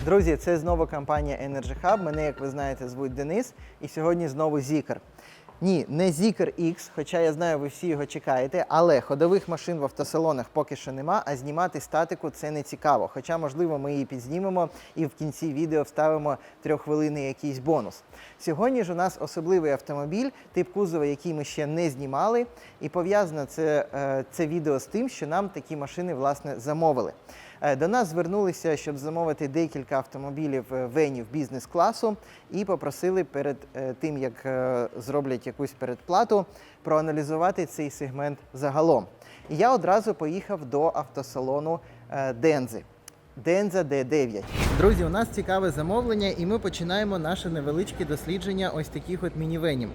Друзі, це знову компанія Energy Hub. Мене, як ви знаєте, звуть Денис. І сьогодні знову Zeekr. Ні, не Zeekr X, хоча я знаю, ви всі його чекаєте, але ходових машин в автосалонах поки що нема, а знімати статику це не цікаво. Хоча, можливо, ми її підзнімемо і в кінці відео вставимо 3-хвилинний якийсь бонус. Сьогодні ж у нас особливий автомобіль, тип кузова, який ми ще не знімали, і пов'язано це відео з тим, що нам такі машини, власне, замовили. До нас звернулися, щоб замовити декілька автомобілів венів бізнес-класу і попросили перед тим, як зроблять якусь передплату, проаналізувати цей сегмент загалом. І я одразу поїхав до автосалону Дензи. Денза D9. Друзі, у нас цікаве замовлення і ми починаємо наше невеличке дослідження ось таких от мінівенів.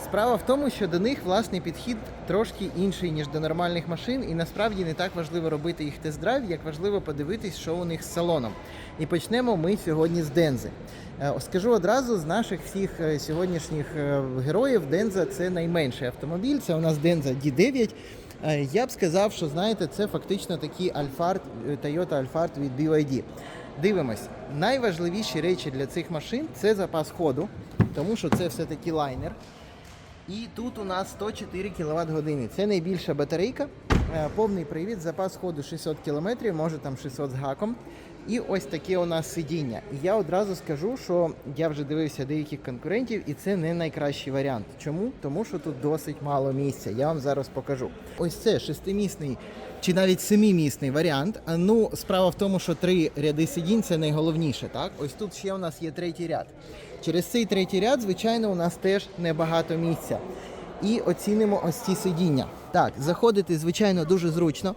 Справа в тому, що до них власний підхід трошки інший, ніж до нормальних машин, і насправді не так важливо робити їх тест-драйв, як важливо подивитись, що у них з салоном. І почнемо ми сьогодні з Дензи. Скажу одразу, з наших всіх сьогоднішніх героїв Денза це найменший автомобіль, це у нас Денза D9. Я б сказав, що, знаєте, це фактично такий Alphard, Toyota Alphard від BYD. Дивимось, найважливіші речі для цих машин – це запас ходу, тому що це все-таки лайнер. І тут у нас 104 кВт години. Це найбільша батарейка, повний привід, запас ходу 600 км, може там 600 з гаком. І ось таке у нас сидіння. І я одразу скажу, що я вже дивився деяких конкурентів, і це не найкращий варіант. Чому? Тому що тут досить мало місця. Я вам зараз покажу. Ось це 6-місний чи навіть 7-місний варіант. Ну, справа в тому, що 3 ряди сидінь – це найголовніше, так? Ось тут ще у нас є 3-й ряд. Через цей 3-й ряд, звичайно, у нас теж небагато місця. І оцінимо ось ці сидіння. Так, заходити, звичайно, дуже зручно.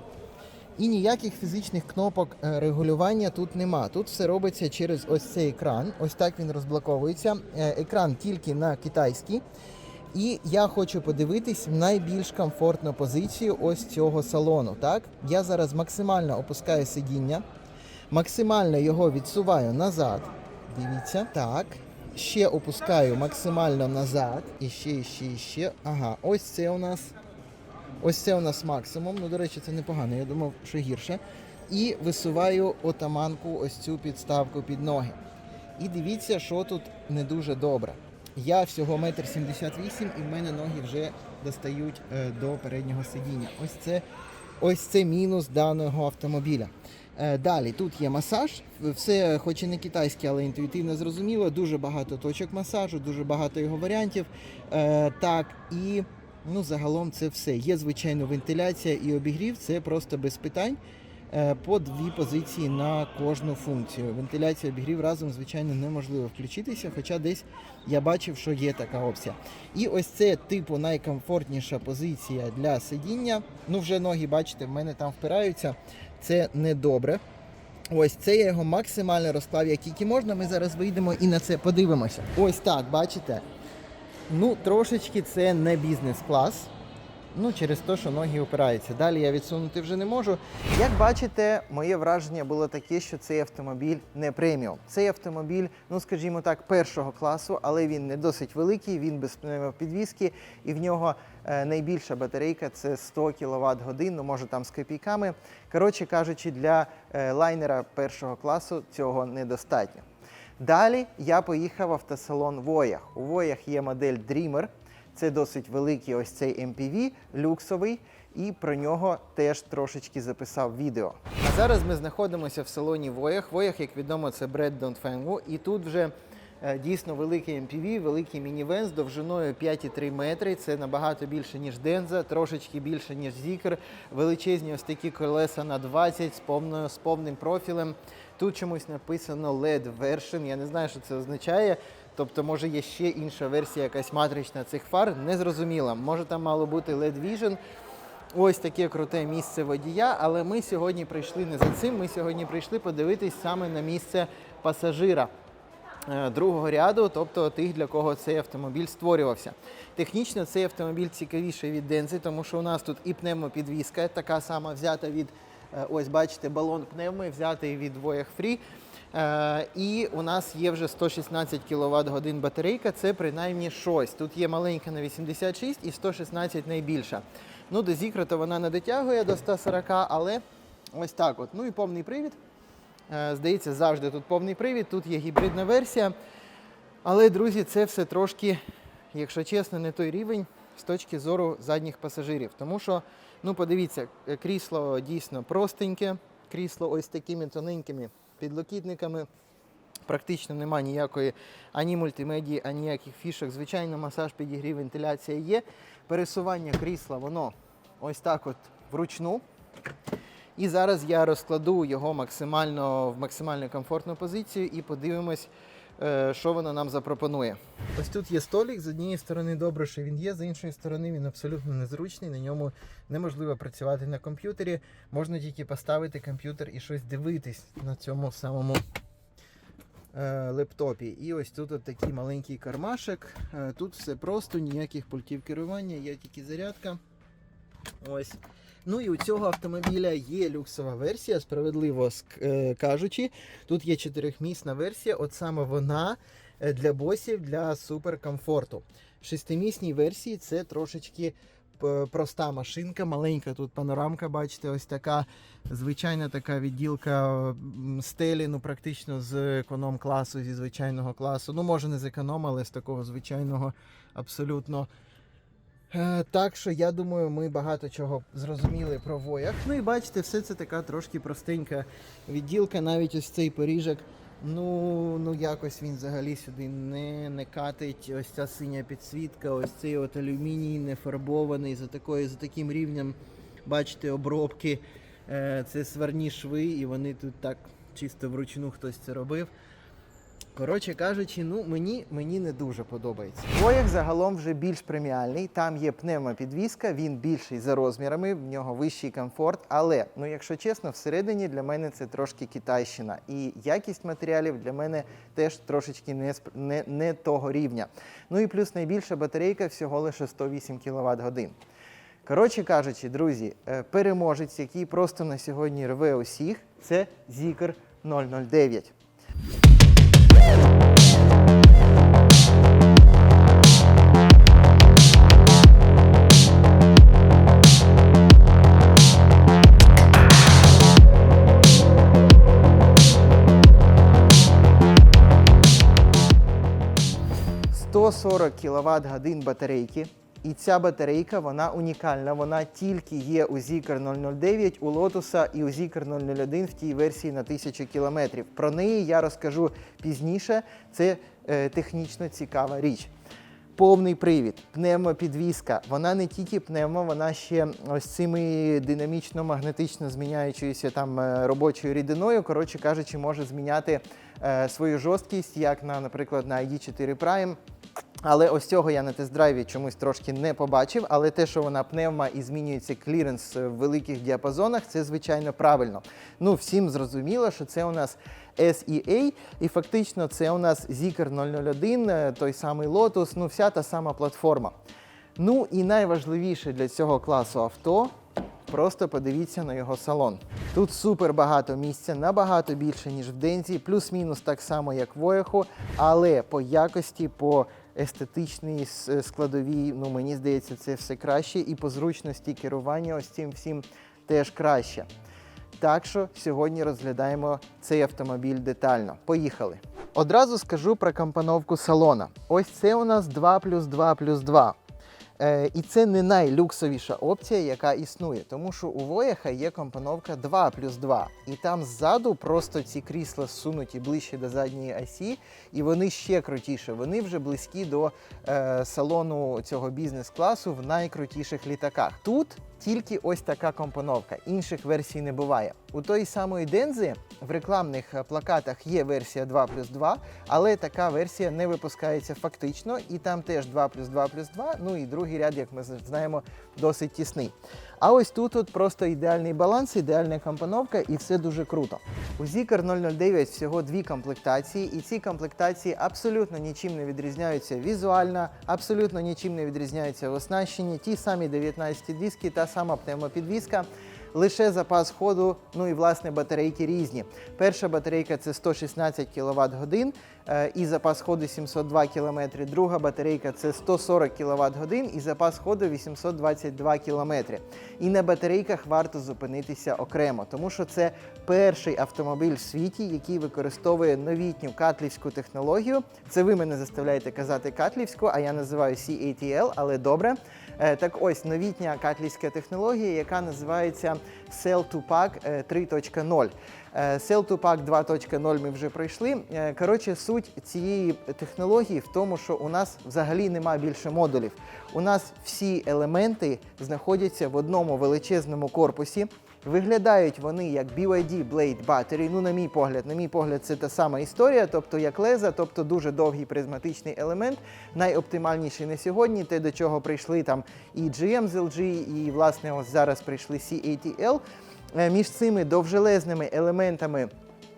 І ніяких фізичних кнопок регулювання тут нема. Тут все робиться через ось цей екран. Ось так він розблоковується. Екран тільки на китайський. І я хочу подивитись найбільш комфортну позицію ось цього салону. Так? Я зараз максимально опускаю сидіння, максимально його відсуваю назад. Дивіться. Так. Ще опускаю максимально назад. І ще. Ага, ось це у нас максимум. Ну, до речі, це непогано, я думав, що гірше. І висуваю отаманку, ось цю підставку під ноги. І дивіться, що тут не дуже добре. Я всього 1,78 м, і в мене ноги вже достають до переднього сидіння. Ось це мінус даного автомобіля. Далі, тут є масаж. Все, хоч і не китайське, але інтуїтивно зрозуміло. Дуже багато точок масажу, дуже багато його варіантів. Так, і... Ну, загалом це все. Є, звичайно, вентиляція і обігрів, це просто без питань. По 2 позиції на кожну функцію. Вентиляція і обігрів разом, звичайно, неможливо включитися, хоча десь я бачив, що є така опція. І ось це, типу, найкомфортніша позиція для сидіння. Ну, вже ноги, бачите, в мене там впираються. Це недобре. Ось це я його максимально розклав, як тільки можна. Ми зараз вийдемо і на це подивимося. Ось так, бачите? Ну, трошечки це не бізнес-клас, ну, через те, що ноги опираються. Далі я відсунути вже не можу. Як бачите, моє враження було таке, що цей автомобіль не преміум. Цей автомобіль, ну, скажімо так, першого класу, але він не досить великий, він без пневмопідвізки, і в нього найбільша батарейка – це 100 кВт годин, ну, може там з копійками. Коротше кажучи, для лайнера першого класу цього недостатньо. Далі я поїхав в автосалон Voyah. У Voyah є модель Dreamer. Це досить великий ось цей MPV, люксовий, і про нього теж трошечки записав відео. А зараз ми знаходимося в салоні Voyah. Voyah, як відомо, це бренд Dongfeng. І тут вже дійсно великий MPV, великий мінівен з довжиною 5,3 метри. Це набагато більше, ніж Denza, трошечки більше, ніж Zeekr. Величезні ось такі колеса на 20 з повним профілем. Тут чомусь написано LED version, я не знаю, що це означає. Тобто, може, є ще інша версія, якась матрична цих фар, незрозуміло. Може, там мало бути LED Vision. Ось таке круте місце водія, але ми сьогодні прийшли не за цим, ми сьогодні прийшли подивитись саме на місце пасажира другого ряду, тобто тих, для кого цей автомобіль створювався. Технічно цей автомобіль цікавіший від Дензи, тому що у нас тут і пневмопідвізка, така сама взята від, ось бачите, балон пневми, взятий від Voyah Free. І у нас є вже 116 кВт годин батарейка, це принаймні щось. Тут є маленька на 86 і 116 найбільша. Ну, до Zeekr то вона не дотягує до 140, але ось так от. Ну і повний привід. Здається, завжди тут повний привід, тут є гібридна версія. Але, друзі, це все трошки, якщо чесно, не той рівень з точки зору задніх пасажирів. Тому що, ну подивіться, крісло дійсно простеньке, крісло ось такими тоненькими підлокітниками. Практично немає ніякої ані мультимедії, ані ніяких фішок. Звичайно, масаж, підігрів, вентиляція є. Пересування крісла, воно ось так от вручну. І зараз я розкладу його в максимально комфортну позицію і подивимось, що воно нам запропонує. Ось тут є столик, з однієї сторони добре, що він є, з іншої сторони він абсолютно незручний, на ньому неможливо працювати на комп'ютері, можна тільки поставити комп'ютер і щось дивитись на цьому самому лептопі. І ось тут от такий маленький кармашек, тут все просто, ніяких пультів керування, є тільки зарядка. Ось. Ну і у цього автомобіля є люксова версія, справедливо кажучи. Тут є 4-місна версія, от саме вона для босів, для суперкомфорту. В 6-місній версії це трошечки проста машинка, маленька тут панорамка, бачите, ось така звичайна така відділка стелі, ну практично з економ-класу, зі звичайного класу. Ну може не з економ, але з такого звичайного абсолютно. Так що, я думаю, ми багато чого зрозуміли про Voyah. Ну і бачите, все це така трошки простенька відділка, навіть ось цей поріжок, ну якось він взагалі сюди не катить. Ось ця синя підсвітка, ось цей от алюміній не фарбований, за таким рівнем, бачите, обробки. Це сварні шви, і вони тут так чисто вручну хтось це робив. Коротше кажучи, ну мені не дуже подобається. Voyah загалом вже більш преміальний, там є пневмопідвізка, він більший за розмірами, в нього вищий комфорт, але, ну якщо чесно, всередині для мене це трошки китайщина. І якість матеріалів для мене теж трошечки не того рівня. Ну і плюс найбільша батарейка всього лише 108 кВт годин. Коротше кажучи, друзі, переможець, який просто на сьогодні рве усіх, це Zeekr 009. ...140 кВт годин батарейки. І ця батарейка, вона унікальна, вона тільки є у Zeekr 009, у Lotus і у Zeekr 001 в тій версії на 1000 км. Про неї я розкажу пізніше, це технічно цікава річ. Повний привід, пневмопідвізка, вона не тільки пневмо, вона ще ось цими динамічно-магнетично зміняючоюся там робочою рідиною, коротше кажучи, може зміняти свою жорсткість, як, наприклад, на ID4 Prime. Але ось цього я на тест-драйві чомусь трошки не побачив, але те, що вона пневма і змінюється кліренс в великих діапазонах, це звичайно правильно. Ну, всім зрозуміло, що це у нас SEA, і фактично це у нас Zeekr 001, той самий Lotus, ну вся та сама платформа. Ну і найважливіше для цього класу авто, просто подивіться на його салон. Тут супер багато місця, набагато більше, ніж в Дензі, плюс-мінус так само, як в Voyah, але по якості, по естетичній складовій, ну мені здається, це все краще, і по зручності керування ось цим всім теж краще. Так що сьогодні розглядаємо цей автомобіль детально. Поїхали! Одразу скажу про компоновку салона. Ось це у нас 2+2+2. І це не найлюксовіша опція, яка існує, тому що у Voyah є компоновка 2+2. І там ззаду просто ці крісла зсунуті ближче до задньої осі, і вони ще крутіші. Вони вже близькі до салону цього бізнес-класу в найкрутіших літаках. Тут тільки ось така компоновка, інших версій не буває. У тої самої Дензи в рекламних плакатах є версія 2+2, але така версія не випускається фактично, і там теж 2+2+2, ну і другий ряд, як ми знаємо, досить тісний. А ось тут от просто ідеальний баланс, ідеальна компоновка, і все дуже круто. У Zeekr 009 всього 2 комплектації, і ці комплектації абсолютно нічим не відрізняються візуально, абсолютно нічим не відрізняються в оснащенні. Ті самі 19 диски, та сама пневмопідвізка. Лише запас ходу, ну і власне батарейки різні. Перша батарейка це 116 кВт годин і запас ходу 702 км. Друга батарейка це 140 кВт годин і запас ходу 822 км. І на батарейках варто зупинитися окремо, тому що це перший автомобіль в світі, який використовує новітню катлівську технологію. Це ви мене заставляєте казати катлівську, а я називаю CATL, але добре. Так ось, новітня катлівська технологія, яка називається Cell-to-Pack 3.0. Cell-to-Pack 2.0 ми вже пройшли. Коротше, суть цієї технології в тому, що у нас взагалі немає більше модулів. У нас всі елементи знаходяться в одному величезному корпусі. Виглядають вони як BYD Blade Battery, ну, на мій погляд, це та сама історія, тобто як леза, тобто дуже довгий призматичний елемент, найоптимальніший на сьогодні, те, до чого прийшли там і GM з LG, і, власне, ось зараз прийшли CATL. Між цими довжелезними елементами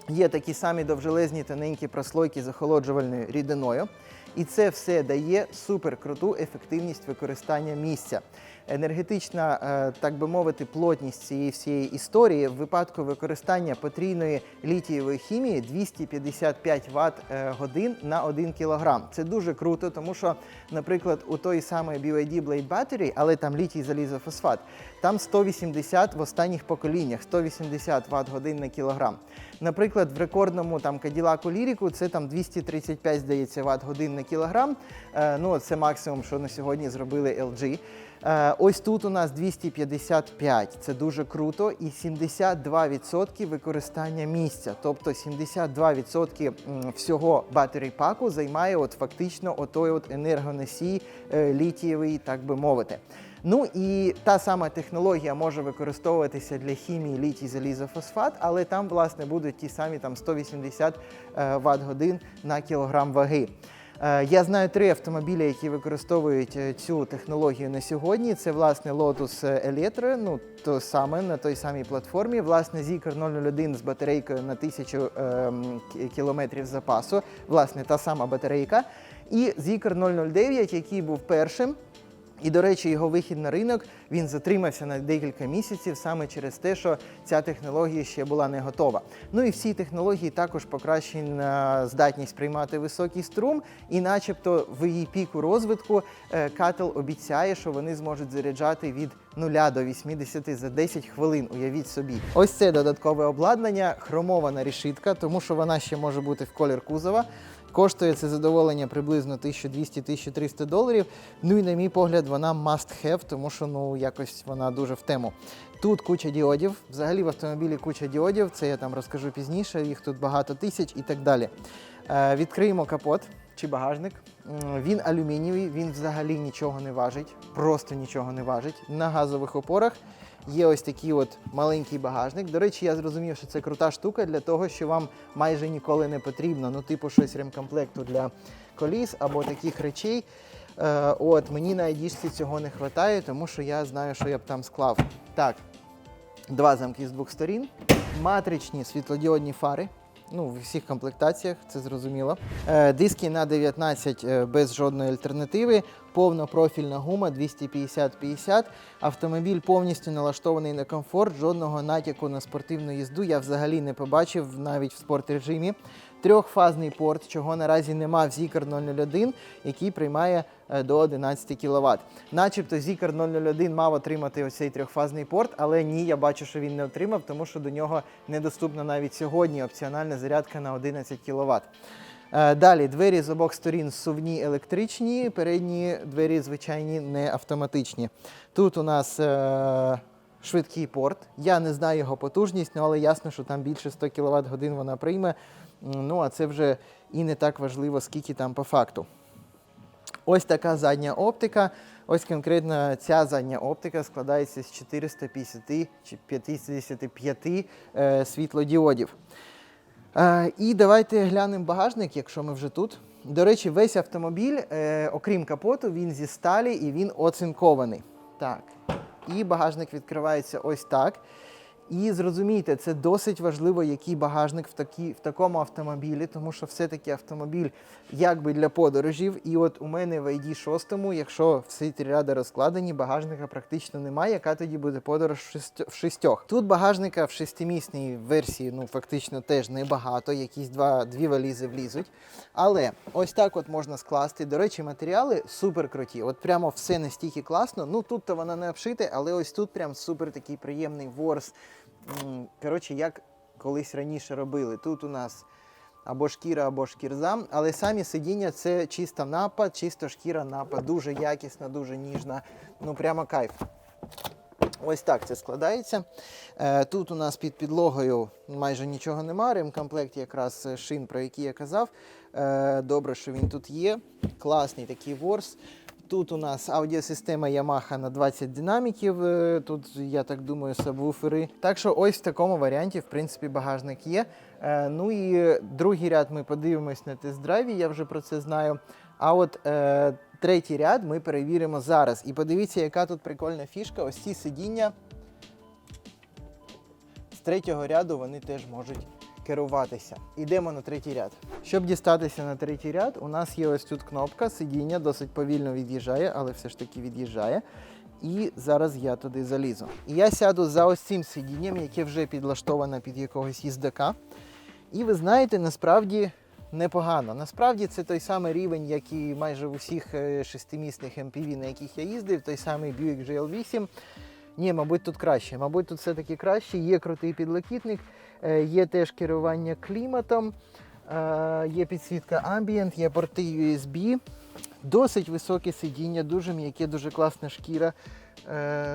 є такі самі довжелезні тоненькі прослойки з охолоджувальною рідиною. І це все дає суперкруту ефективність використання місця. Енергетична, так би мовити, плотність цієї всієї історії в випадку використання потрійної літієвої хімії 255 Вт годин на 1 кг. Це дуже круто, тому що, наприклад, у той самої BYD Blade Battery, але там літій залізофосфат, там 180 в останніх поколіннях, 180 Вт годин на кілограм. Наприклад, в рекордному там Cadillac Lyriq це там 235, здається, Вт годин на кілограм. Ну, це максимум, що на сьогодні зробили LG. Ось тут у нас 255, це дуже круто, і 72% використання місця. Тобто 72% всього батарей-паку займає от фактично отой от енергоносій літієвий, так би мовити. Ну і та сама технологія може використовуватися для хімії літій-залізофосфат, але там, власне, будуть ті самі там 180 Вт годин на кілограм ваги. Я знаю 3 автомобілі, які використовують цю технологію на сьогодні. Це, власне, Lotus Eletre, ну, то саме, на той самій платформі. Власне, Zeekr 001 з батарейкою на 1000 кілометрів запасу. Власне, та сама батарейка. І Zeekr 009, який був першим. І, до речі, його вихід на ринок, він затримався на декілька місяців саме через те, що ця технологія ще була не готова. Ну і всі технології також покращені на здатність приймати високий струм, і начебто в її піку розвитку Катл обіцяє, що вони зможуть заряджати від 0 до 80 за 10 хвилин, уявіть собі. Ось це додаткове обладнання, хромована решітка, тому що вона ще може бути в колір кузова. Коштує це задоволення приблизно $1200-1300. Ну і, на мій погляд, вона must have, тому що, ну, якось вона дуже в тему. Тут куча діодів. Взагалі в автомобілі куча діодів, це я там розкажу пізніше, їх тут багато тисяч і так далі. Відкриємо капот чи багажник. Він алюмінієвий, він взагалі нічого не важить, просто нічого не важить. На газових опорах є ось такий от маленький багажник. До речі, я зрозумів, що це крута штука для того, що вам майже ніколи не потрібно, ну, типу, щось ремкомплекту для коліс або таких речей. От, мені на айдішці цього не вистачає, тому що я знаю, що я б там склав. Так, 2 замки з 2 сторін, матричні світлодіодні фари. Ну, в всіх комплектаціях, це зрозуміло. Диски на 19 без жодної альтернативи. Повнопрофільна гума 250/50. Автомобіль повністю налаштований на комфорт, жодного натяку на спортивну їзду я взагалі не побачив навіть в спорт-режимі. 3-фазний порт, чого наразі нема в Zeekr 001, який приймає до 11 кВт. Начебто Zeekr 001 мав отримати ось цей 3-фазний порт, але ні, я бачу, що він не отримав, тому що до нього недоступна навіть сьогодні опціональна зарядка на 11 кВт. Далі, двері з обох сторін зсувні електричні, передні двері звичайні не автоматичні. Тут у нас швидкий порт. Я не знаю його потужність, але ясно, що там більше 100 кВт годин вона прийме. Ну, а це вже і не так важливо, скільки там по факту. Ось така задня оптика. Ось конкретно ця задня оптика складається з 450 чи 55 світлодіодів. І давайте глянемо багажник, якщо ми вже тут. До речі, весь автомобіль, окрім капоту, він зі сталі і він оцинкований. Так. І багажник відкривається ось так. І зрозумійте, це досить важливо, який багажник в такому автомобілі, тому що все-таки автомобіль якби для подорожів. І от у мене в ID6, якщо всі 3 ряди розкладені, багажника практично немає, яка тоді буде подорож в 6. Тут багажника в 6-місній версії, ну фактично теж небагато, якісь 2 валізи влізуть. Але ось так от можна скласти. До речі, матеріали супер круті. От прямо все настільки класно. Ну тут-то вона не обшите, але ось тут прям супер такий приємний ворс. Коротше, як колись раніше робили. Тут у нас або шкіра, або шкірза, але самі сидіння це чиста напа, чисто шкіра напа, дуже якісна, дуже ніжна, ну прямо кайф. Ось так це складається. Тут у нас під підлогою майже нічого нема, ремкомплект якраз шин, про які я казав. Добре, що він тут є, класний такий ворс. Тут у нас аудіосистема Yamaha на 20 динаміків, тут, я так думаю, сабвуфери. Так що ось в такому варіанті, в принципі, багажник є. Ну і другий ряд ми подивимось на тест-драйві, я вже про це знаю. А от третій ряд ми перевіримо зараз. І подивіться, яка тут прикольна фішка. Ось ці сидіння з третього ряду вони теж можуть керуватися. Ідемо на третій ряд. Щоб дістатися на третій ряд, у нас є ось тут кнопка, сидіння досить повільно від'їжджає, але все ж таки від'їжджає. І зараз я туди залізу. І я сяду за ось цим сидінням, яке вже підлаштоване під якогось їздака. І ви знаєте, насправді непогано. Насправді це той самий рівень, як і майже в усіх 6-місних MPV, на яких я їздив, той самий Buick GL8. Ні, мабуть, тут краще. Мабуть, тут все-таки краще. Є крутий підлокітник, є теж керування кліматом, є підсвітка Ambient, є порти USB. Досить високе сидіння, дуже м'яке, дуже класна шкіра.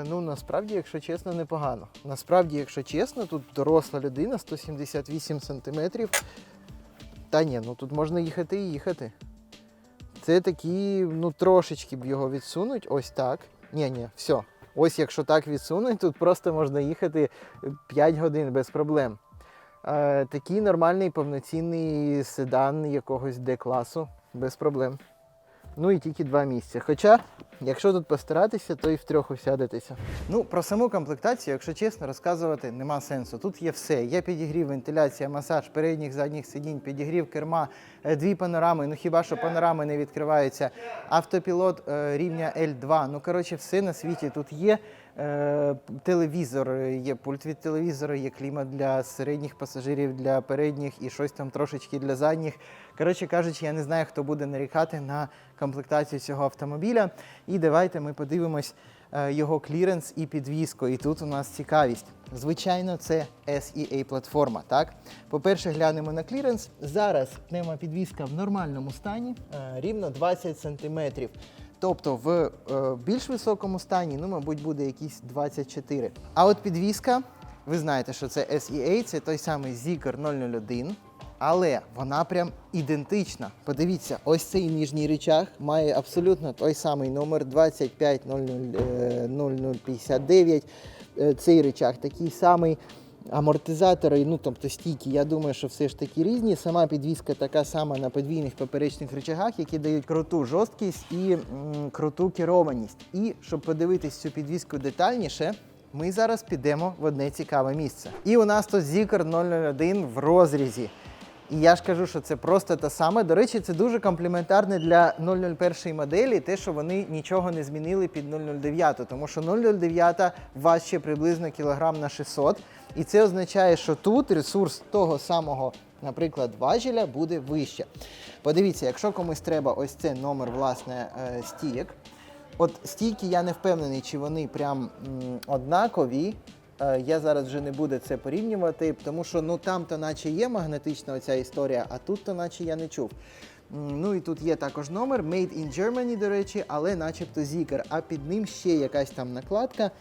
Ну, насправді, якщо чесно, непогано. Насправді, якщо чесно, тут доросла людина, 178 см. Та ні, ну тут можна їхати і їхати. Це такі, ну трошечки б його відсунуть, ось так. Ні, все. Ось якщо так відсунуть, тут просто можна їхати 5 годин без проблем. Такий нормальний повноцінний седан якогось D-класу, без проблем. Ну і тільки 2 місця. Хоча, якщо тут постаратися, то і втрьох усядетеся. Ну, про саму комплектацію, якщо чесно, розказувати нема сенсу. Тут є все. Є підігрів, вентиляція, масаж передніх, задніх сидінь, підігрів керма, 2 панорами, ну хіба що панорами не відкриваються, автопілот рівня L2. Ну, коротше, все на світі тут є. Телевізор, є пульт від телевізора, є клімат для середніх пасажирів, для передніх і щось там трошечки для задніх. Коротше кажучи, я не знаю, хто буде нарікати на комплектацію цього автомобіля. І давайте ми подивимось його кліренс і підвізку. І тут у нас цікавість. Звичайно, це SEA-платформа, так? По-перше, глянемо на кліренс. Зараз пневмопідвізка в нормальному стані, рівно 20 см. Тобто в більш високому стані, ну, мабуть, буде якісь 24. А от підвізка, ви знаєте, що це SEA, це той самий Zeekr 001, але вона прям ідентична. Подивіться, ось цей нижній рычаг має абсолютно той самий номер 250059. Цей рычаг такий самий. Амортизатори, ну тобто стійки, я думаю, що все ж таки різні. Сама підвізка така сама на подвійних поперечних рычагах, які дають круту жорсткість і круту керованість. І щоб подивитись цю підвізку детальніше, ми зараз підемо в одне цікаве місце. І у нас тут Zeekr 001 в розрізі. І я ж кажу, що це просто те саме. До речі, це дуже комплементарне для 001 моделі, те, що вони нічого не змінили під 009, тому що 009 важче приблизно кілограм на 600. І це означає, що тут ресурс того самого, наприклад, важеля буде вище. Подивіться, якщо комусь треба ось це номер, власне, стійок. От стійки я не впевнений, чи вони прям однакові. Я зараз вже не буду це порівнювати, тому що ну там-то наче є магнетична оця історія, а тут-то наче я не чув. Ну і тут є також номер, Made in Germany, до речі, але начебто Zeekr, а під ним ще якась там накладка.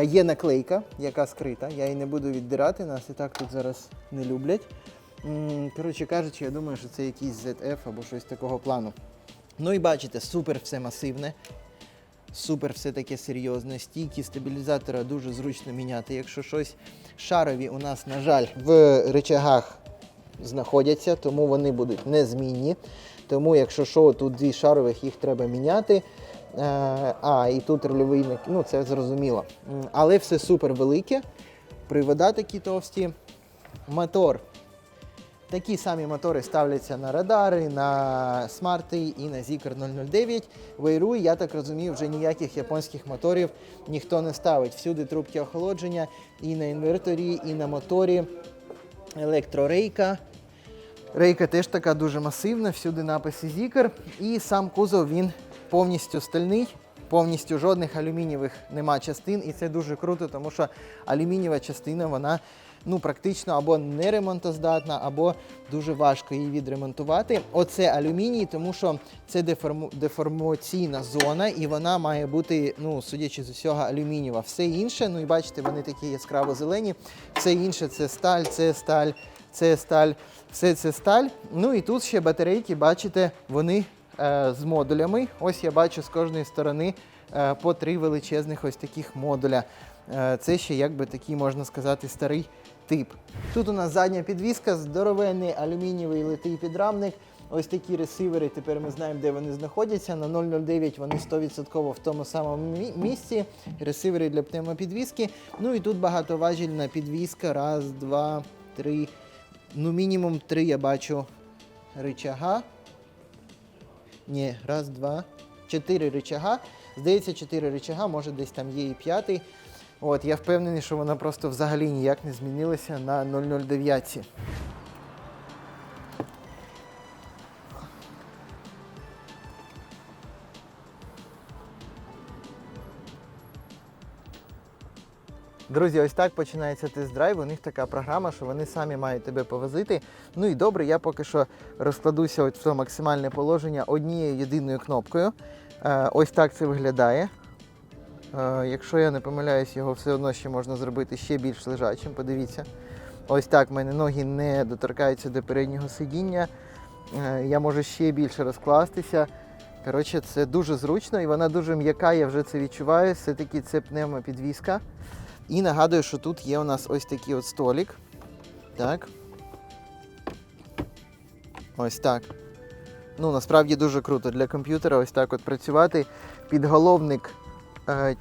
Є наклейка, яка скрита, я її не буду віддирати, нас і так тут зараз не люблять. Коротше кажучи, я думаю, що це якийсь ZF або щось такого плану. Ну і бачите, супер все масивне. Супер все таке серйозне, стійки стабілізатора дуже зручно міняти, якщо щось. Шарові у нас, на жаль, в рычагах знаходяться, тому вони будуть незмінні. Тому якщо що, тут 2 шарових, їх треба міняти. І тут рульовий, ну це зрозуміло. Але все супер велике. привода такі товсті. Мотор. Такі самі мотори ставляться на радари, на смарти і на Zeekr 009. Вейру, я так розумію, вже ніяких японських моторів ніхто не ставить. Всюди трубки охолодження і на інверторі, і на моторі. Електрорейка. Рейка теж така дуже масивна, всюди написи Zeekr. І сам кузов, він повністю стальний, повністю жодних алюмінієвих нема частин. І це дуже круто, тому що алюмінієва частина, вона практично або не ремонтоздатна, або дуже важко її відремонтувати. Оце алюміній, тому що це деформаційна зона, і вона має бути, судячи з усього, алюмінієва. Все інше, і бачите, вони такі яскраво зелені, все інше це сталь, це сталь, це сталь, все це сталь. І тут ще батарейки, бачите, вони з модулями. Ось я бачу з кожної сторони по 3 величезних ось таких модуля. Це ще якби такий, можна сказати, старий тип. Тут у нас задня підвіска, здоровенний алюмінієвий литий підрамник. Ось такі ресивери, тепер ми знаємо, де вони знаходяться. На 009 вони 100% в тому самому місці. Ресивери для пневмопідвіски. І тут багатоважільна підвіска. Раз, два, три. Мінімум 3 я бачу рычага. Ні, раз, два, 4 рычага. Здається, 4 рычага, може десь там є і 5-й. Я впевнений, що вона просто взагалі ніяк не змінилася на 009. Друзі, ось так починається тест-драйв. У них така програма, що вони самі мають тебе повозити. І добре, я поки що розкладуся в це максимальне положення однією єдиною кнопкою. Ось так це виглядає. Якщо я не помиляюсь, його все одно ще можна зробити ще більш лежачим. Подивіться. Ось так в мене ноги не доторкаються до переднього сидіння. Я можу ще більше розкластися. Коротше, це дуже зручно і вона дуже м'яка, я вже це відчуваю. Все-таки це пневмопідвіска. І нагадую, що тут є у нас ось такий от столик. Так. Ось так. Насправді дуже круто для комп'ютера ось так от працювати. Підголовник,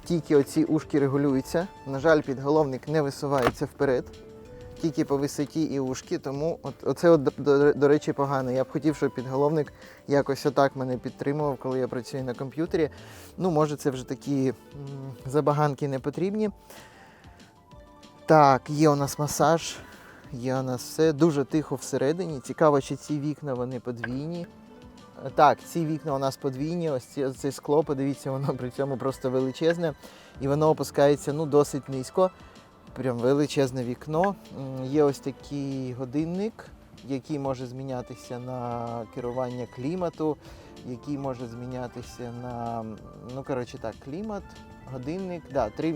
тільки оці ушки регулюються. На жаль, підголовник не висувається вперед. Тільки по висоті і ушки, тому оце, до речі, погано. Я б хотів, щоб підголовник якось отак мене підтримував, коли я працюю на комп'ютері. Може це вже такі забаганки не потрібні. Так, є у нас масаж, є у нас все. Дуже тихо всередині. Цікаво, чи ці вікна, вони подвійні. Так, ці вікна у нас подвійні. Ось це скло, подивіться, воно при цьому просто величезне. І воно опускається досить низько. Прям величезне вікно. Є ось такий годинник, який може змінятися на керування клімату, який може змінятися на, клімат, годинник, три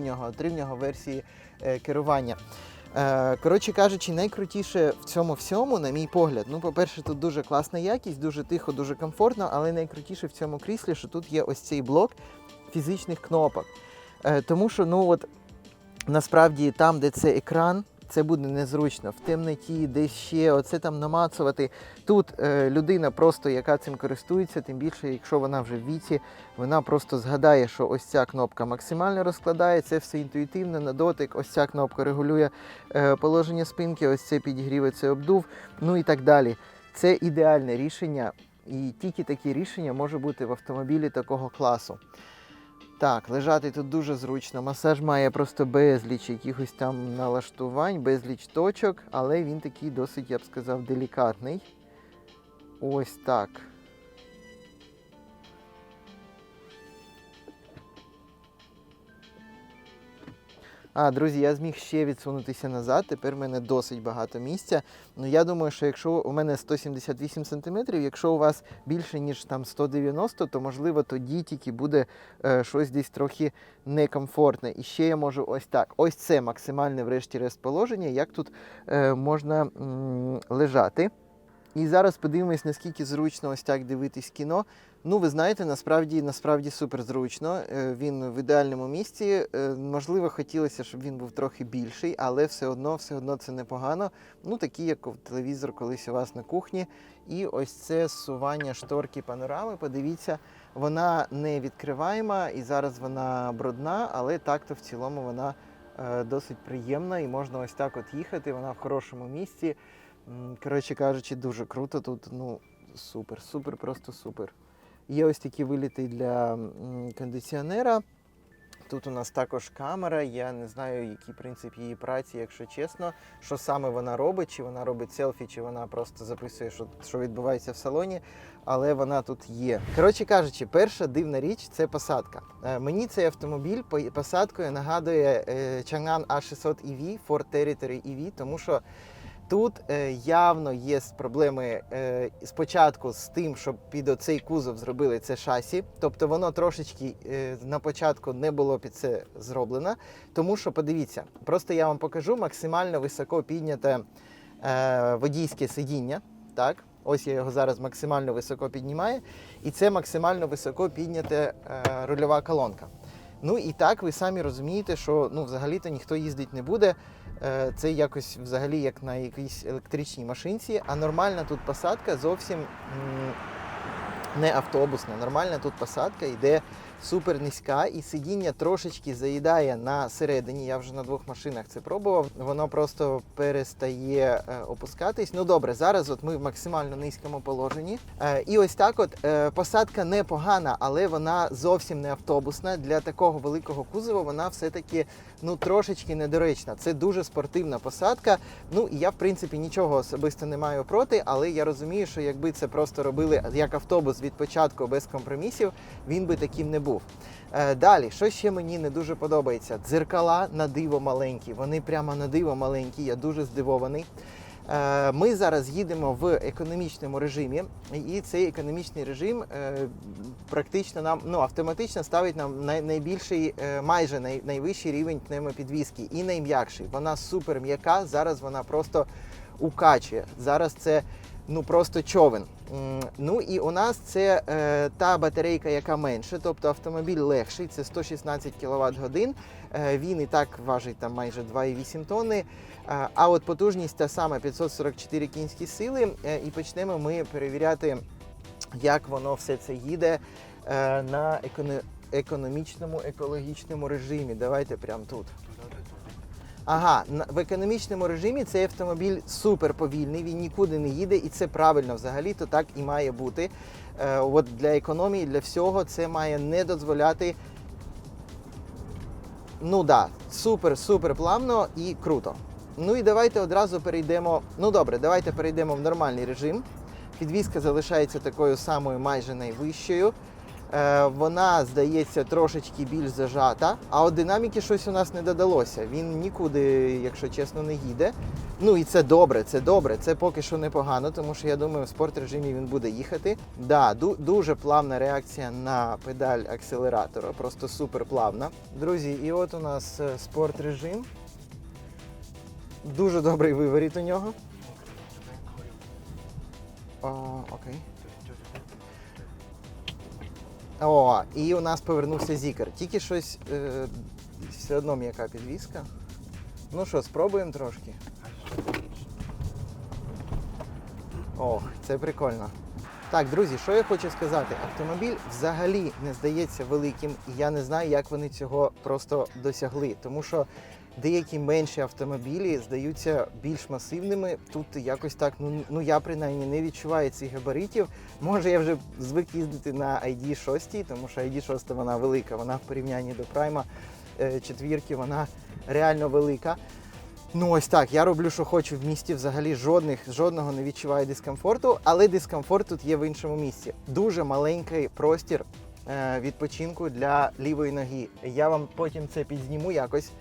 в нього версії керування. Коротше кажучи, найкрутіше в цьому всьому, на мій погляд, по-перше, тут дуже класна якість, дуже тихо, дуже комфортно, але найкрутіше в цьому кріслі, що тут є ось цей блок фізичних кнопок. Тому що, насправді, там, де це екран, це буде незручно. В темноті, десь ще, оце там намацувати. Тут людина просто, яка цим користується, тим більше, якщо вона вже в віці, вона просто згадає, що ось ця кнопка максимально розкладає, це все інтуїтивно, на дотик, ось ця кнопка регулює положення спинки, ось це підігрів, це обдув, і так далі. Це ідеальне рішення, і тільки таке рішення може бути в автомобілі такого класу. Так, лежати тут дуже зручно. Масаж має просто безліч якихось там налаштувань, безліч точок, але він такий досить, я б сказав, делікатний. Ось так. Друзі, я зміг ще відсунутися назад, тепер в мене досить багато місця. Я думаю, що якщо у мене 178 см, якщо у вас більше, ніж там 190, то можливо тоді тільки буде щось десь трохи некомфортне. І ще я можу ось так. Ось це максимальне врешті-решт положення, як тут можна лежати. І зараз подивимось, наскільки зручно ось так дивитись кіно. Ви знаєте, насправді супер зручно. Він в ідеальному місці. Можливо, хотілося, щоб він був трохи більший, але все одно це непогано. Такий, як телевізор колись у вас на кухні. І ось це зсування шторки панорами. Подивіться, вона не відкриваєма і зараз вона брудна, але так-то в цілому вона досить приємна і можна ось так от їхати, вона в хорошому місці. Коротше кажучи, дуже круто тут, ну супер, супер, просто супер. Є ось такі виліти для кондиціонера. Тут у нас також камера, я не знаю, який принцип її праці, якщо чесно, що саме вона робить, чи вона робить селфі, чи вона просто записує, що відбувається в салоні, але вона тут є. Коротше кажучи, перша дивна річ – це посадка. Мені цей автомобіль посадкою нагадує Chang'an A600 EV, Ford Territory EV, тому що тут явно є проблеми спочатку з тим, щоб під оцей кузов зробили це шасі. Тобто воно трошечки на початку не було під це зроблено. Тому що, подивіться, просто я вам покажу максимально високо підняте водійське сидіння. Так? Ось я його зараз максимально високо піднімаю. І це максимально високо піднята рульова колонка. Ну і так ви самі розумієте, що взагалі-то ніхто їздити не буде. Це якось взагалі як на якійсь електричній машинці, а нормальна тут посадка зовсім не автобусна. Нормальна тут посадка йде супер низька і сидіння трошечки заїдає на середині. Я вже на двох машинах це пробував. Воно просто перестає опускатись. Ну добре, зараз от ми в максимально низькому положенні. І ось так от посадка непогана, але вона зовсім не автобусна. Для такого великого кузова вона все-таки трошечки недоречна. Це дуже спортивна посадка. Ну і я в принципі нічого особисто не маю проти, але я розумію, що якби це просто робили як автобус від початку без компромісів, він би таким не був. Далі, що ще мені не дуже подобається? Дзеркала на диво маленькі, вони прямо на диво маленькі, я дуже здивований. Ми зараз їдемо в економічному режимі, і цей економічний режим практично нам автоматично ставить нам найбільший, майже найвищий рівень пневмопідвізки і найм'якший. Вона супер м'яка, зараз вона просто укачує. Зараз це просто човен. Ну і у нас це та батарейка, яка менше, тобто автомобіль легший, це 116 кВт годин, він і так важить там майже 2,8 тонни, а от потужність та сама 544 кінські сили, і почнемо ми перевіряти, як воно все це їде на економічному, екологічному режимі. Давайте прямо тут. Ага, в економічному режимі цей автомобіль супер повільний, він нікуди не їде, і це правильно взагалі-то так і має бути. От для економії, для всього це має не дозволяти. Супер плавно і круто. Ну і давайте одразу перейдемо, давайте перейдемо в нормальний режим. Підвізка залишається такою самою майже найвищою. Вона, здається, трошечки більш зажата, а от динаміки щось у нас не додалося. Він нікуди, якщо чесно, не їде. Ну і це добре, це поки що непогано, тому що я думаю, в спорт-режимі він буде їхати. Да, дуже плавна реакція на педаль акселератора, просто супер плавна. Друзі, і от у нас спорт-режим. Дуже добрий виворіт у нього. Окей. О, і у нас повернувся зікер. Тільки щось, все одно м'яка підвізка. Ну що, спробуємо трошки? Ох, це прикольно. Так, друзі, що я хочу сказати. Автомобіль взагалі не здається великим, і я не знаю, як вони цього просто досягли. Тому що деякі менші автомобілі здаються більш масивними. Тут якось так, я принаймні не відчуваю цих габаритів. Може, я вже звик їздити на ID.6, тому що ID.6 вона велика, вона в порівнянні до Prime 4 вона реально велика. Ну ось так, я роблю, що хочу в місті, взагалі жодного не відчуваю дискомфорту, але дискомфорт тут є в іншому місці. Дуже маленький простір відпочинку для лівої ноги. Я вам потім це підзніму якось.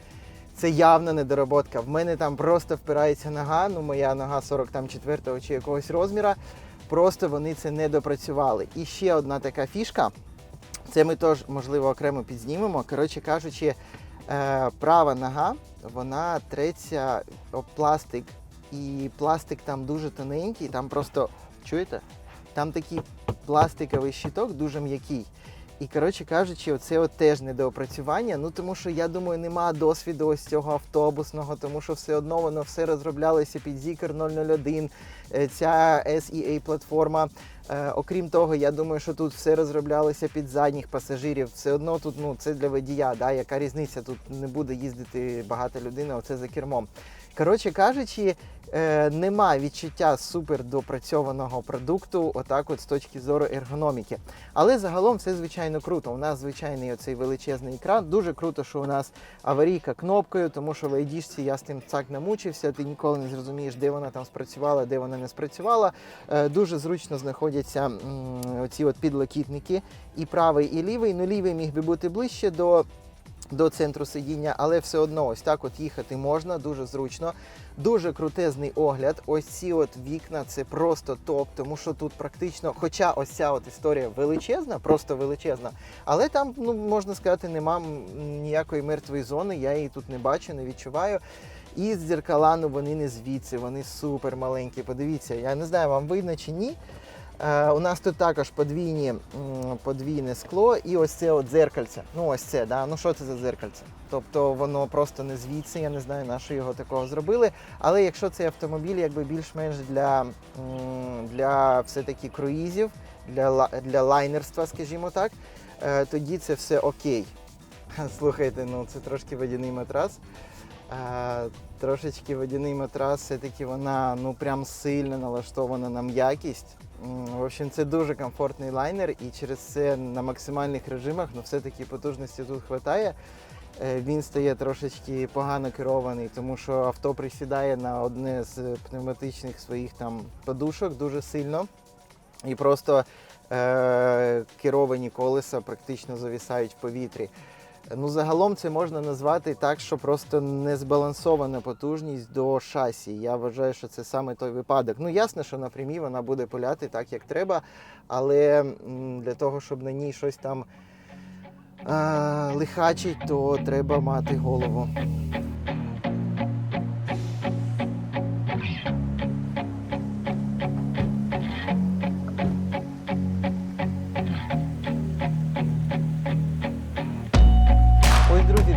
Це явна недороботка. В мене там просто впирається нога, моя нога 44-го чи якогось розміра, просто вони це не допрацювали. І ще одна така фішка, це ми теж, можливо, окремо підзнімемо. Коротше кажучи, права нога, вона треться об пластик, і пластик там дуже тоненький, там просто, чуєте? Там такий пластиковий щиток дуже м'який. І, коротше кажучи, оце от теж недоопрацювання, ну тому що, я думаю, нема досвіду ось цього автобусного, тому що все одно воно все розроблялося під Zeekr 001, ця SEA-платформа. Окрім того, я думаю, що тут все розроблялося під задніх пасажирів. Все одно тут, ну, це для водія, да? Яка різниця, тут не буде їздити багата людина, оце за кермом. Коротше кажучи, нема відчуття супер допрацьованого продукту, отак от з точки зору ергономіки. Але загалом все звичайно круто. У нас звичайний оцей величезний екран. Дуже круто, що у нас аварійка кнопкою, тому що в ID-шці я з тим так намучився, ти ніколи не зрозумієш, де вона там спрацювала, де вона не спрацювала. Дуже зручно знаходяться оці от підлокітники, і правий, і лівий. Ну, лівий міг би бути ближче до центру сидіння, але все одно ось так от їхати можна, дуже зручно. Дуже крутезний огляд. Ось ці от вікна, це просто топ, тому що тут практично, хоча ось ця от історія величезна, просто величезна, але там, ну, можна сказати, нема ніякої мертвої зони, я її тут не бачу, не відчуваю. І з дзеркала, ну, вони не звідси, вони супер маленькі. Подивіться, я не знаю, вам видно чи ні. У нас тут також подвійне скло і ось це от дзеркальце. Ну ось це, да? Ну що це за дзеркальце? Тобто воно просто не звідси, я не знаю, на що його такого зробили. Але якщо цей автомобіль якби більш-менш для все-таки круїзів, для лайнерства, скажімо так, тоді це все окей. Слухайте, ну це трошки водяний матрас. Трошечки водяний матрас, все-таки вона, ну, прям сильно налаштована на м'якість. В общем, це дуже комфортний лайнер, і через це на максимальних режимах, ну, все-таки потужності тут вистачає. Він стає трошечки погано керований, тому що авто присідає на одне з пневматичних своїх там подушок дуже сильно. І просто керовані колеса практично зависають в повітрі. Ну, загалом це можна назвати так, що просто незбалансована потужність до шасі. Я вважаю, що це саме той випадок. Ну, ясно, що на прямій вона буде пуляти так, як треба, але для того, щоб на ній щось там лихачить, то треба мати голову.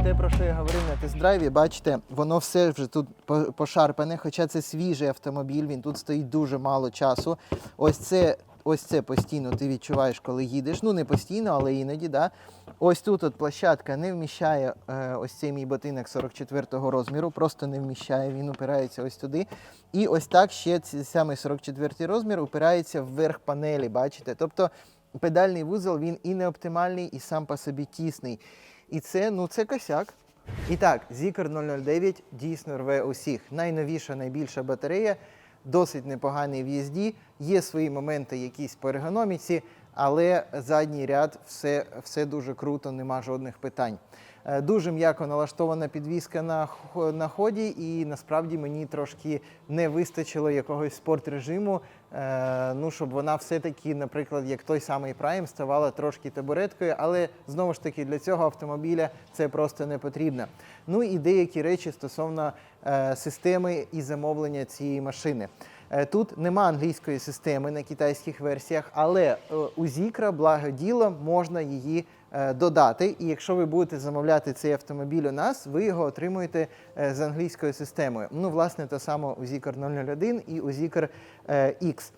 Те, про що я говорив на тест-драйві, бачите, воно все вже тут пошарпане, хоча це свіжий автомобіль, він тут стоїть дуже мало часу. Ось це постійно ти відчуваєш, коли їдеш. Ну, не постійно, але іноді, да. Ось тут от площадка не вміщає ось цей мій ботинок 44-го розміру, просто не вміщає, він упирається ось туди. І ось так ще цей самий 44-й розмір упирається вверх панелі, бачите. Тобто педальний вузол, він і не оптимальний, і сам по собі тісний. І це, ну, це косяк. І так, Zeekr 009 дійсно рве усіх. Найновіша, найбільша батарея, досить непоганий в їзді, є свої моменти якісь по ергономіці, але задній ряд все дуже круто, нема жодних питань. Дуже м'яко налаштована підвізка на ході, і насправді мені трошки не вистачило якогось спорт-режиму, ну, щоб вона все-таки, наприклад, як той самий Prime, ставала трошки табуреткою, але знову ж таки для цього автомобіля це просто не потрібно. Ну і деякі речі стосовно системи і замовлення цієї машини. Тут нема англійської системи на китайських версіях, але у Zeekr, благо діло, можна її додати. І якщо ви будете замовляти цей автомобіль у нас, ви його отримуєте з англійською системою. Ну, власне, те саме у Zeekr 001 і у Zeekr X.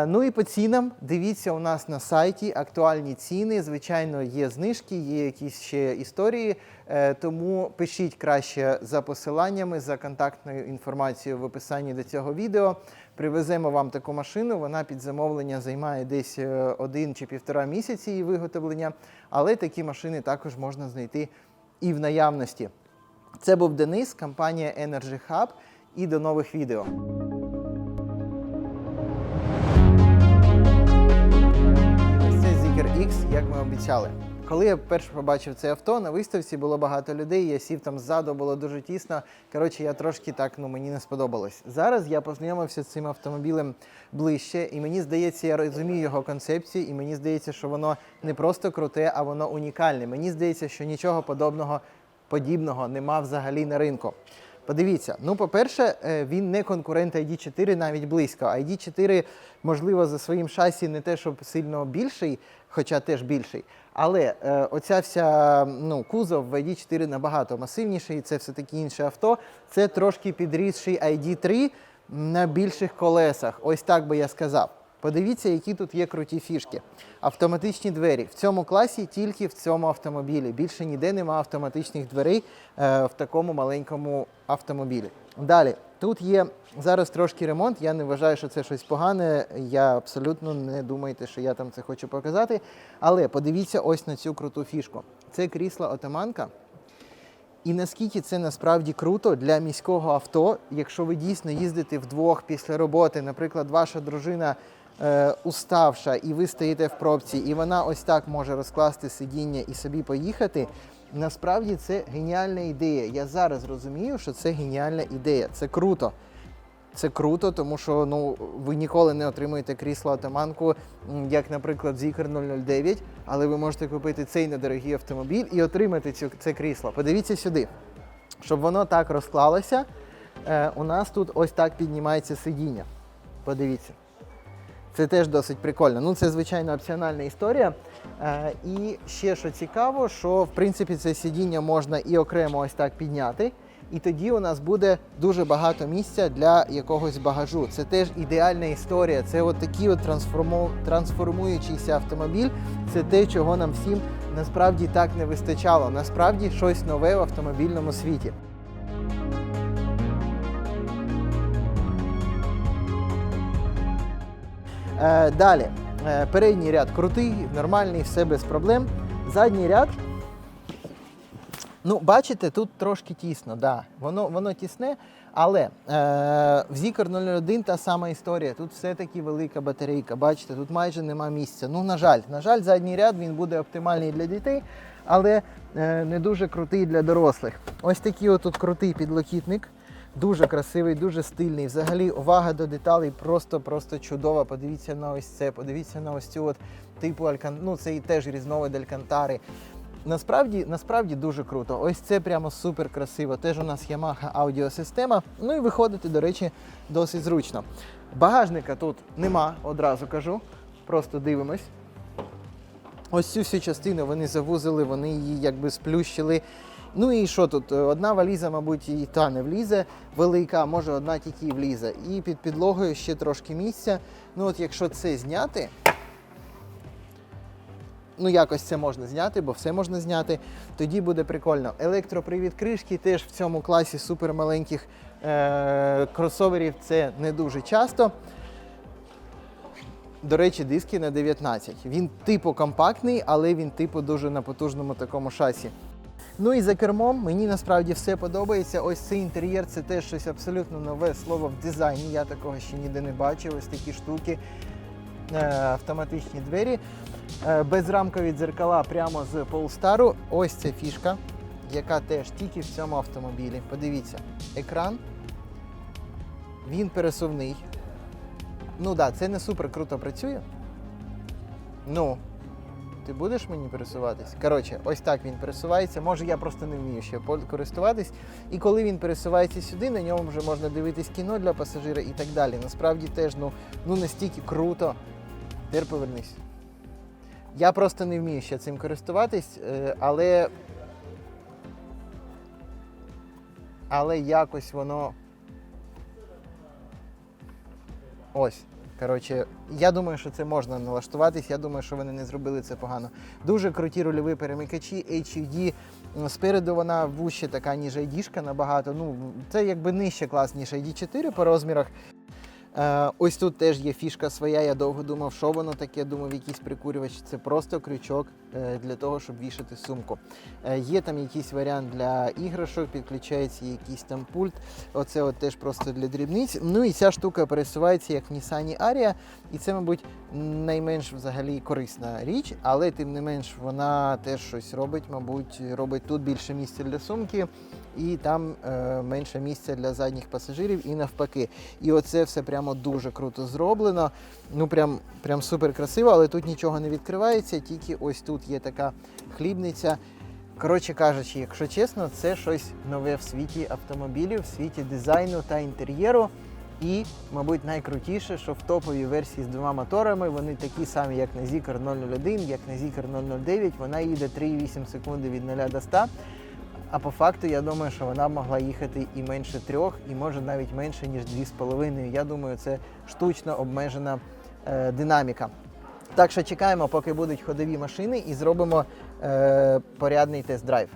Ну і по цінам, дивіться у нас на сайті актуальні ціни, звичайно, є знижки, є якісь ще історії, тому пишіть краще за посиланнями, за контактною інформацією в описанні до цього відео. Привеземо вам таку машину, вона під замовлення займає десь 1 чи 1,5 місяці її виготовлення, але такі машини також можна знайти і в наявності. Це був Денис, компанія Energy Hub, і до нових відео. Zeekr X, як ми обіцяли. Коли я вперше побачив це авто, на виставці було багато людей, я сів там ззаду, було дуже тісно. Коротше, я трошки так, ну, мені не сподобалось. Зараз я познайомився з цим автомобілем ближче, і мені здається, я розумію його концепцію, і мені здається, що воно не просто круте, а воно унікальне. Мені здається, що нічого подібного нема взагалі на ринку. Подивіться, ну, по-перше, він не конкурент ID4 навіть близько. ID4, можливо, за своїм шасі не те, щоб сильно більший, хоча теж більший, Але оця вся кузов ID4 набагато масивніший, це все-таки інше авто. Це трошки підрісший ID3 на більших колесах, ось так би я сказав. Подивіться, які тут є круті фішки. Автоматичні двері. В цьому класі тільки в цьому автомобілі. Більше ніде немає автоматичних дверей в такому маленькому автомобілі. Далі, тут є зараз трошки ремонт, я не вважаю, що це щось погане, я абсолютно не думайте, що я там це хочу показати. Але подивіться ось на цю круту фішку. Це крісло-отаманка. І наскільки це насправді круто для міського авто, якщо ви дійсно їздите вдвох після роботи, наприклад, ваша дружина уставша, і ви стоїте в пробці, і вона ось так може розкласти сидіння і собі поїхати, насправді це геніальна ідея. Я зараз розумію, що це геніальна ідея. Це круто. Це круто, тому що ви ніколи не отримуєте крісло-отаманку, як, наприклад, Zeekr 009, але ви можете купити цей недорогий автомобіль і отримати це крісло. Подивіться сюди. Щоб воно так розклалося, у нас тут ось так піднімається сидіння. Подивіться. Це теж досить прикольно. Це, звичайно, опціональна історія. І ще, що цікаво, що, в принципі, це сидіння можна і окремо ось так підняти. І тоді у нас буде дуже багато місця для якогось багажу. Це теж ідеальна історія. Це от такий от трансформуючийся автомобіль. Це те, чого нам всім насправді так не вистачало. Насправді щось нове в автомобільному світі. Далі. Передній ряд крутий, нормальний, все без проблем. Задній ряд. Бачите, тут трошки тісно, да. Воно тісне, але в Zeekr 01 та сама історія. Тут все-таки велика батарейка, бачите, тут майже нема місця. На жаль, задній ряд, він буде оптимальний для дітей, але не дуже крутий для дорослих. Ось такий отут крутий підлокітник, дуже красивий, дуже стильний. Взагалі увага до деталей просто чудова. Подивіться на ось це, подивіться на ось цю от типу це і теж різновид алькантари. Насправді дуже круто. Ось це прямо супер красиво. Теж у нас Yamaha аудіосистема. І виходити, до речі, досить зручно. Багажника тут нема, одразу кажу. Просто дивимось. Ось цю всю частину вони завузили, вони її якби сплющили. І що тут? Одна валіза, мабуть, і та не влізе велика, може одна тільки і влізе. І під підлогою ще трошки місця. Якщо це зняти, якось це можна зняти, бо все можна зняти, тоді буде прикольно. Електропривід кришки теж в цьому класі супермаленьких кросоверів це не дуже часто. До речі, диски на 19. Він типу компактний, але він типу дуже на потужному такому шасі. І за кермом мені насправді все подобається. Ось цей інтер'єр, це теж щось абсолютно нове слово в дизайні. Я такого ще ніде не бачив, ось такі штуки. Автоматичні двері. Безрамкові дзеркала прямо з Polestar. Ось ця фішка, яка теж тільки в цьому автомобілі. Подивіться, екран, він пересувний. Це не супер круто працює. Ти будеш мені пересуватись? Коротше, ось так він пересувається. Може, я просто не вмію ще користуватись. І коли він пересувається сюди, на ньому вже можна дивитись кіно для пасажира і так далі. Насправді теж, настільки круто. Тепер повернись. Я просто не вмію ще цим користуватись, але якось воно... Ось. Коротше, я думаю, що це можна налаштуватись, я думаю, що вони не зробили це погано. Дуже круті рульові перемикачі, HUD. Спереду вона вужче така, ніж ID-шка набагато. Це якби нижче клас, ніж ID4 по розмірах. Ось тут теж є фішка своя, я довго думав, що воно таке, думав, якийсь прикурювач. Це просто крючок для того, щоб вішати сумку. Є там якийсь варіант для іграшок, підключається якийсь там пульт. Оце от теж просто для дрібниць. І ця штука пересувається як в Nissan Ariya. І це, мабуть, найменш взагалі корисна річ, але тим не менш вона теж щось робить, мабуть, робить тут більше місця для сумки і там менше місця для задніх пасажирів і навпаки. І оце все прямо дуже круто зроблено. Прям супер красиво, але тут нічого не відкривається, тільки ось тут є така хлібниця. Коротше кажучи, якщо чесно, це щось нове в світі автомобілів, в світі дизайну та інтер'єру. І, мабуть, найкрутіше, що в топовій версії з двома моторами вони такі самі, як на Zeekr 001, як на Zeekr 009. Вона їде 3,8 секунди від 0 до 100. А по факту, я думаю, що вона б могла їхати і менше 3, і може навіть менше, ніж 2,5. Я думаю, це штучно обмежена динаміка. Так що чекаємо, поки будуть ходові машини, і зробимо порядний тест-драйв.